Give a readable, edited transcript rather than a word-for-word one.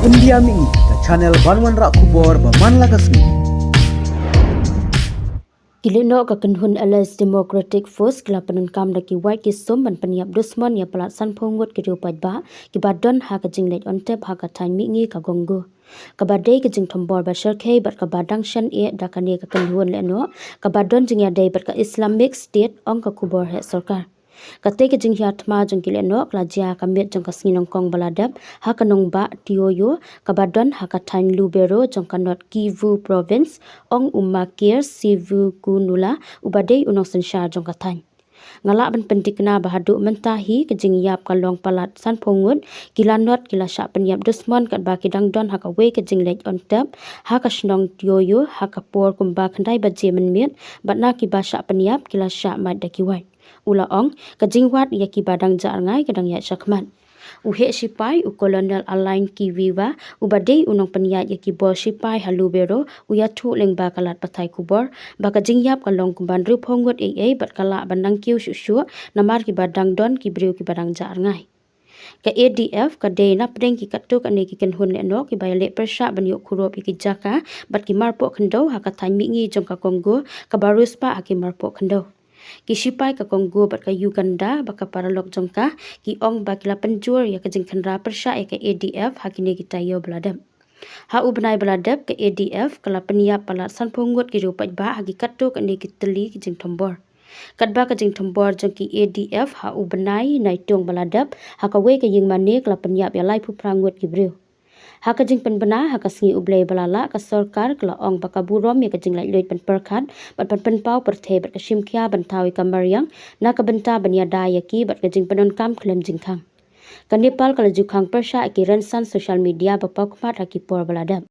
India Mi ke channel Banwan Rak Kubor Baman Lagasmi. Kilino ka kanhun Alliance Democratic Force kila penunkam daki white ki somban peniap dusman ya pelat san pongot ki riupat ba ki badon ha ka jinglet ontep ha ka tain mi ngi ka gonggo ka badai ka jing thombor ba sharkhe bat ka badang shan e dakane ka kanhun leno ka badon jing ya dai bat ka Islamic State ong ka kubor he sarkar kate ke jing hiatma jong kileno klajia kamit jong kasnginong kong baladap ha kanong ba tioyo kabadon ha katain lubero jong kanot Kivu province ong umakir sivu kunula ubadei unong sensha jong katain ngala ban pentikna bahadu mentahi ke jing yap kalong palat san pongut kilanot kilasha penyap dusmon kat ba kidang don ha ka we ke jing lek ontep ha ka snong tioyo ha ka por kumba khandai ba jemen miet batna ki basha penyap kilasha mat dakiwai ula ong kajingwat yaki badang jar ngai kadang ya shakman uhe sipai u colonel align kiwiwa ubadei unong paniat yaki bol sipai halubero uya thu lengba kalat pathai kubor baka jingyap kalong kumban ru phongot ei bat kala bandang kiu shushu namar ki badang don ki briu ki badang jar ngai ka ADF ka de na preng ki katuk ane ki kan hun no ki bayale persha banyo khurop ki jaka bat ki marpo khando ha ka thain mi ngi jong ka Kongo ka baruspa aki marpo khando Kisipai ka Kongo bat ka Uganda baka paralok jongka ki ong bakila penjur ya ka jingkhanra persha ya ka ADF hakine kita yo bladam ha ubnai bladap ka ADF kala peniap palat san pongot ki rupat ba hagi katuk ane ki teli ki jingthombor kadba ka jingthombor jong ki ADF ha ubnai naitong baladap ha ka we ka yingmane kala peniap ya lai phu prangot ki breu Haka jing penbena haka singi ublay balala ka sarkar kala ong baka burom ya ka jing lai loit pen perkhat bat pen pau perthe bat ka simkya bantawi kamaryang na ka benta banya daya ki bat ka jing penon kam klem jing khang ka Nepal kala jukhang persha ki ransan social media bapakmat haki por baladam